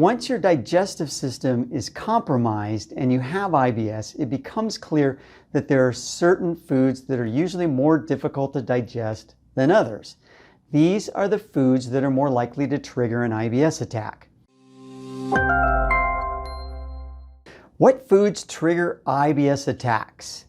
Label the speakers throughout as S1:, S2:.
S1: Once your digestive system is compromised and you have IBS, it becomes clear that there are certain foods that are usually more difficult to digest than others. These are the foods that are more likely to trigger an IBS attack. What foods trigger IBS attacks?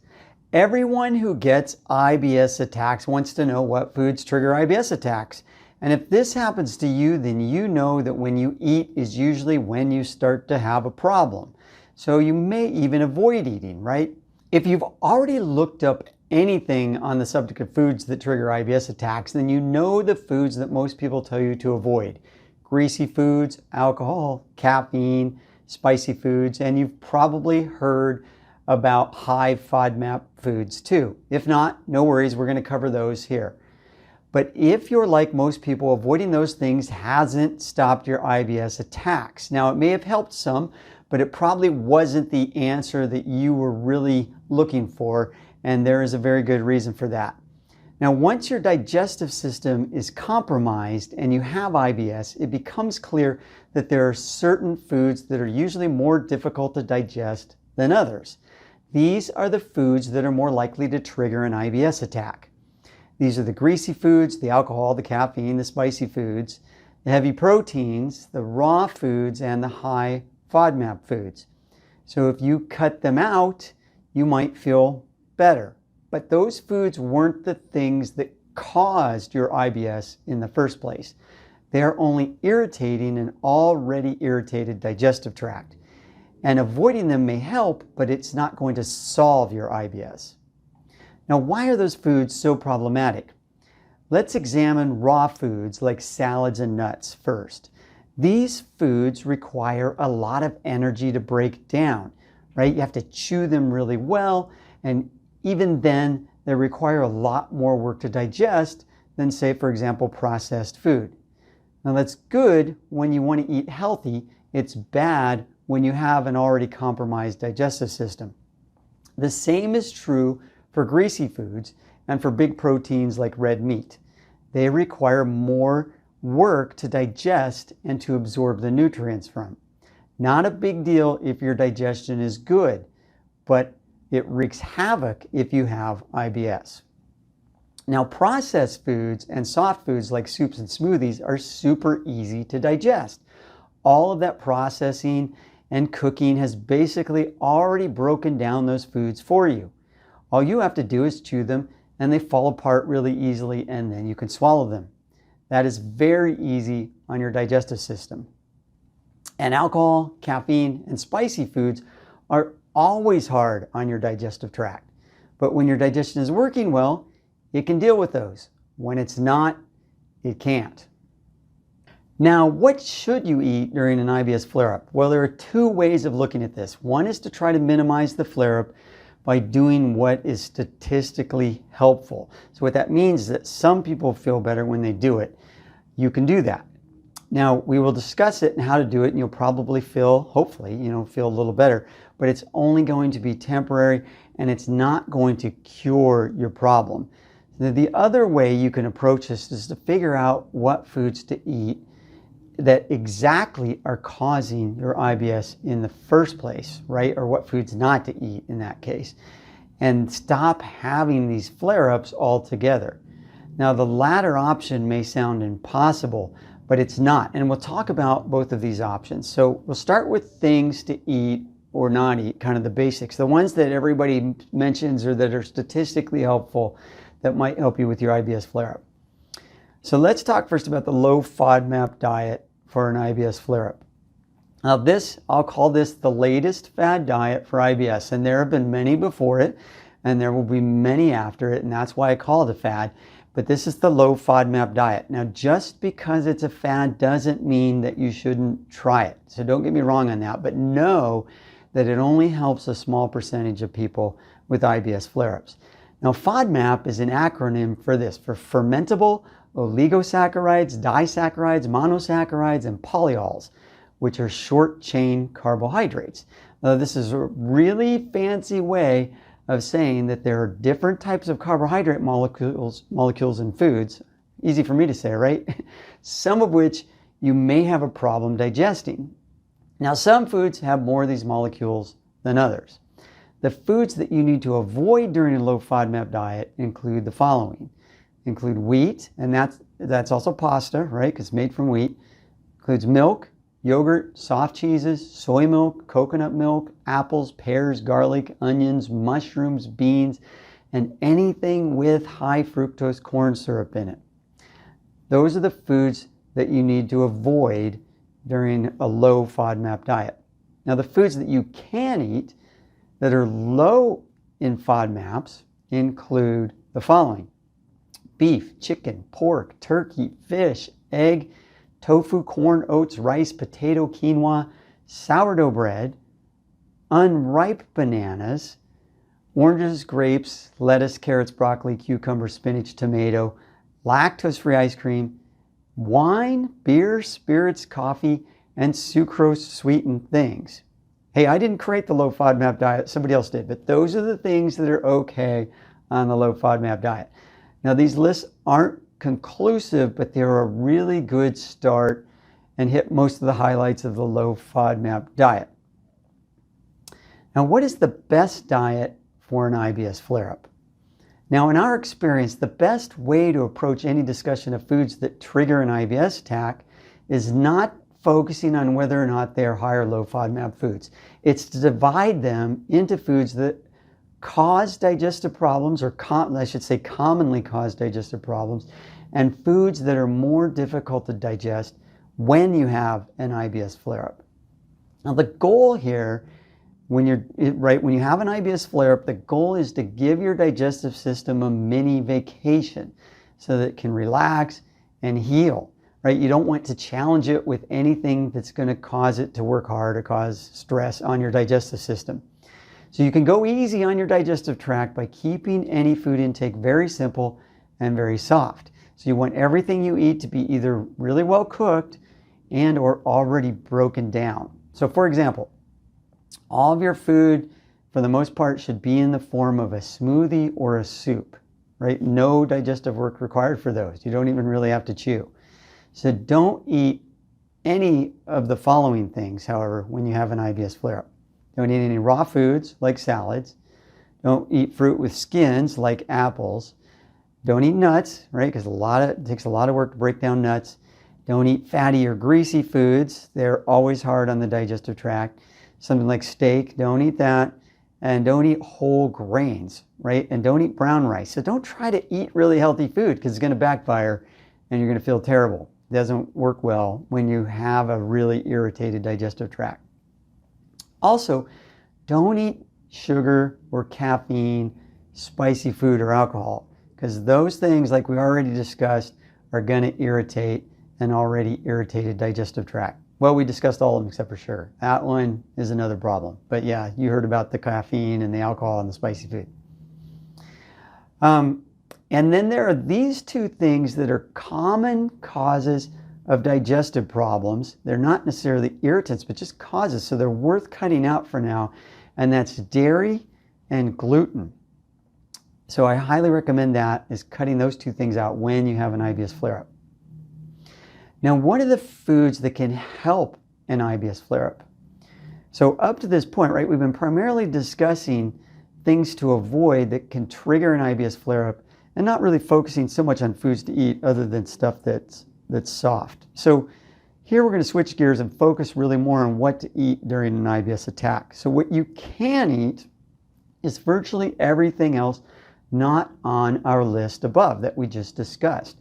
S1: Everyone who gets IBS attacks wants to know what foods trigger IBS attacks. And if this happens to you, then you know that when you eat is usually when you start to have a problem. So you may even avoid eating, right? If you've already looked up anything on the subject of foods that trigger IBS attacks, then you know the foods that most people tell you to avoid. Greasy foods, alcohol, caffeine, spicy foods, and you've probably heard about high FODMAP foods too. If not, no worries, we're going to cover those here. But if you're like most people, avoiding those things hasn't stopped your IBS attacks. Now, it may have helped some, but it probably wasn't the answer that you were really looking for, and there is a very good reason for that. Now, once your digestive system is compromised and you have IBS, it becomes clear that there are certain foods that are usually more difficult to digest than others. These are the foods that are more likely to trigger an IBS attack. These are the greasy foods, the alcohol, the caffeine, the spicy foods, the heavy proteins, the raw foods, and the high FODMAP foods. So if you cut them out, you might feel better. But those foods weren't the things that caused your IBS in the first place. They are only irritating an already irritated digestive tract. And avoiding them may help, but it's not going to solve your IBS. Now, why are those foods so problematic? Let's examine raw foods like salads and nuts first. These foods require a lot of energy to break down, right? You have to chew them really well, and even then, they require a lot more work to digest than, say, for example, processed food. Now, that's good when you want to eat healthy. It's bad when you have an already compromised digestive system. The same is true for greasy foods and for big proteins like red meat. They require more work to digest and to absorb the nutrients from. Not a big deal if your digestion is good, but it wreaks havoc if you have IBS. Now, processed foods and soft foods like soups and smoothies are super easy to digest. All of that processing and cooking has basically already broken down those foods for you. All you have to do is chew them, and they fall apart really easily, and then you can swallow them. That is very easy on your digestive system. And alcohol, caffeine, and spicy foods are always hard on your digestive tract. But when your digestion is working well, it can deal with those. When it's not, it can't. Now, what should you eat during an IBS flare-up? Well, there are two ways of looking at this. One is to try to minimize the flare-up by doing what is statistically helpful. So what that means is that some people feel better when they do it. You can do that. Now, we will discuss it and how to do it, and you'll probably hopefully, feel a little better. But it's only going to be temporary, and it's not going to cure your problem. The other way you can approach this is to figure out what foods to eat that exactly are causing your IBS in the first place, right? Or what foods not to eat in that case. And stop having these flare-ups altogether. Now, the latter option may sound impossible, but it's not. And we'll talk about both of these options. So we'll start with things to eat or not eat, kind of the basics. The ones that everybody mentions or that are statistically helpful that might help you with your IBS flare-up. So let's talk first about the low FODMAP diet for an IBS flare-up. Now I'll call this the latest fad diet for IBS, and there have been many before it, and there will be many after it, and that's why I call it a fad. But this is the low FODMAP diet. Now, just because it's a fad doesn't mean that you shouldn't try it. So don't get me wrong on that, but know that it only helps a small percentage of people with IBS flare-ups. Now, FODMAP is an acronym for this, for fermentable oligosaccharides, disaccharides, monosaccharides, and polyols, which are short-chain carbohydrates. Now, this is a really fancy way of saying that there are different types of carbohydrate molecules in foods. Easy for me to say, right? Some of which you may have a problem digesting. Now, some foods have more of these molecules than others. The foods that you need to avoid during a low FODMAP diet include the following. Include wheat, and that's also pasta, right? Because it's made from wheat. Includes milk, yogurt, soft cheeses, soy milk, coconut milk, apples, pears, garlic, onions, mushrooms, beans, and anything with high fructose corn syrup in it. Those are the foods that you need to avoid during a low FODMAP diet. Now, the foods that you can eat that are low in FODMAPs include the following: beef, chicken, pork, turkey, fish, egg, tofu, corn, oats, rice, potato, quinoa, sourdough bread, unripe bananas, oranges, grapes, lettuce, carrots, broccoli, cucumber, spinach, tomato, lactose-free ice cream, wine, beer, spirits, coffee, and sucrose-sweetened things. Hey, I didn't create the low FODMAP diet, somebody else did, but those are the things that are okay on the low FODMAP diet. Now, these lists aren't conclusive, but they're a really good start and hit most of the highlights of the low FODMAP diet. Now, what is the best diet for an IBS flare-up? Now, in our experience, the best way to approach any discussion of foods that trigger an IBS attack is not focusing on whether or not they are high or low FODMAP foods. It's to divide them into foods that cause digestive problems, or I should say commonly cause digestive problems, and foods that are more difficult to digest when you have an IBS flare-up. Now, the goal here, when you have an IBS flare-up, the goal is to give your digestive system a mini vacation so that it can relax and heal, right? You don't want to challenge it with anything that's going to cause it to work hard or cause stress on your digestive system. So you can go easy on your digestive tract by keeping any food intake very simple and very soft. So you want everything you eat to be either really well cooked and or already broken down. So for example, all of your food, for the most part, should be in the form of a smoothie or a soup, right? No digestive work required for those. You don't even really have to chew. So don't eat any of the following things, however, when you have an IBS flare-up. Don't eat any raw foods like salads. Don't eat fruit with skins like apples. Don't eat nuts, right? Because it takes a lot of work to break down nuts. Don't eat fatty or greasy foods. They're always hard on the digestive tract. Something like steak, don't eat that. And don't eat whole grains, right? And don't eat brown rice. So don't try to eat really healthy food because it's going to backfire and you're going to feel terrible. It doesn't work well when you have a really irritated digestive tract. Also, don't eat sugar or caffeine, spicy food, or alcohol, because those things, like we already discussed, are going to irritate an already irritated digestive tract. Well, we discussed all of them except for sugar. That one is another problem. But yeah, you heard about the caffeine and the alcohol and the spicy food. And then there are these two things that are common causes of digestive problems. They're not necessarily irritants, but just causes, so they're worth cutting out for now, and that's dairy and gluten. So I highly recommend that, is cutting those two things out when you have an IBS flare-up. Now, what are the foods that can help an IBS flare-up? So up to this point, right, we've been primarily discussing things to avoid that can trigger an IBS flare-up and not really focusing so much on foods to eat other than stuff that's soft. So here we're going to switch gears and focus really more on what to eat during an IBS attack. So what you can eat is virtually everything else not on our list above that we just discussed,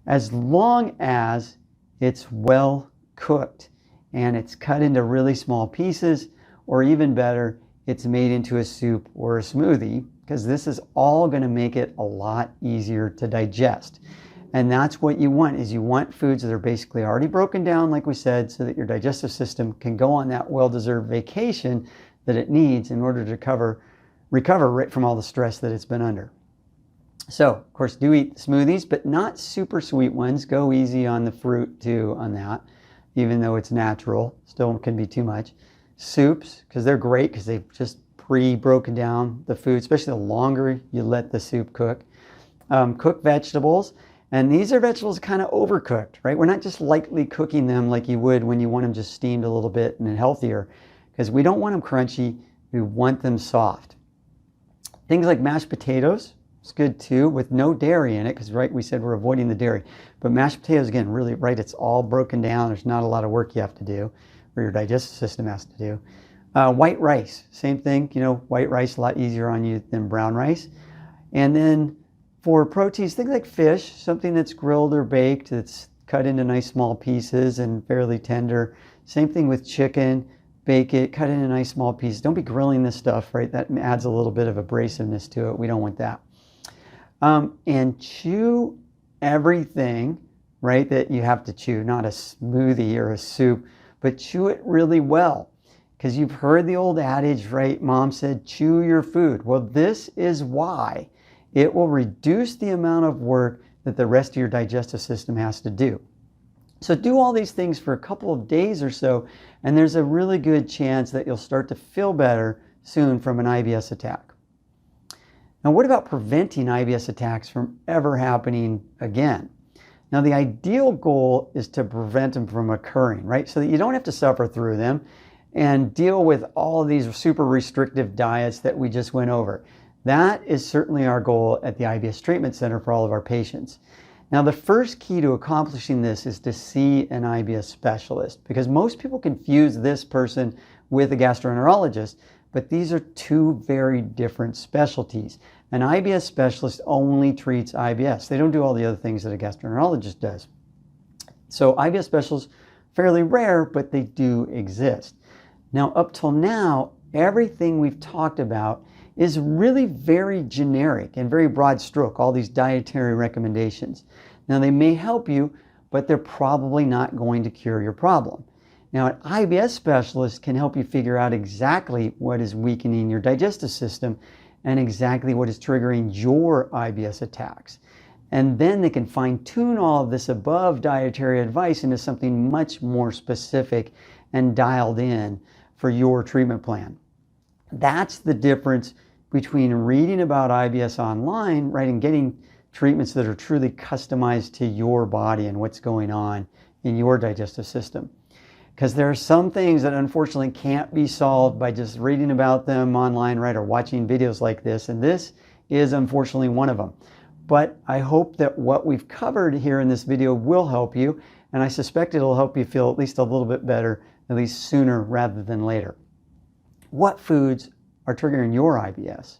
S1: as long as it's well cooked and it's cut into really small pieces, or even better, it's made into a soup or a smoothie, because this is all going to make it a lot easier to digest. And that's what you want, is you want foods that are basically already broken down, like we said, so that your digestive system can go on that well-deserved vacation that it needs in order to recover right from all the stress that it's been under. So, of course, do eat smoothies, but not super sweet ones. Go easy on the fruit, too, on that, even though it's natural. Still can be too much. Soups, because they're great, because they've just pre-broken down the food, especially the longer you let the soup cook. Cooked vegetables. And these are vegetables kind of overcooked, right? We're not just lightly cooking them like you would when you want them just steamed a little bit and healthier, because we don't want them crunchy, we want them soft. Things like mashed potatoes, it's good too, with no dairy in it, because right, we said we're avoiding the dairy. But mashed potatoes, again, really, right, it's all broken down. There's not a lot of work you have to do, or your digestive system has to do. White rice, same thing, white rice a lot easier on you than brown rice. And then for proteins, things like fish, something that's grilled or baked, that's cut into nice small pieces and fairly tender. Same thing with chicken, bake it, cut it into nice small pieces. Don't be grilling this stuff, right? That adds a little bit of abrasiveness to it. We don't want that. And chew everything, right, that you have to chew, not a smoothie or a soup, but chew it really well. Because you've heard the old adage, right? Mom said, chew your food. Well, this is why. It will reduce the amount of work that the rest of your digestive system has to do. So do all these things for a couple of days or so, and there's a really good chance that you'll start to feel better soon from an IBS attack. Now, what about preventing IBS attacks from ever happening again? Now, the ideal goal is to prevent them from occurring, right? So that you don't have to suffer through them and deal with all of these super restrictive diets that we just went over. That is certainly our goal at the IBS Treatment Center for all of our patients. Now, the first key to accomplishing this is to see an IBS specialist, because most people confuse this person with a gastroenterologist, but these are two very different specialties. An IBS specialist only treats IBS. They don't do all the other things that a gastroenterologist does. So IBS specialists, fairly rare, but they do exist. Now, up till now, everything we've talked about is really very generic and very broad stroke, all these dietary recommendations. Now, they may help you, but they're probably not going to cure your problem. Now, an IBS specialist can help you figure out exactly what is weakening your digestive system and exactly what is triggering your IBS attacks. And then they can fine-tune all of this above dietary advice into something much more specific and dialed in for your treatment plan. That's the difference between reading about IBS online, right, and getting treatments that are truly customized to your body and what's going on in your digestive system. Because there are some things that unfortunately can't be solved by just reading about them online, right, or watching videos like this, and this is unfortunately one of them. But I hope that what we've covered here in this video will help you, and I suspect it'll help you feel at least a little bit better, at least sooner rather than later. What foods are triggering your IBS?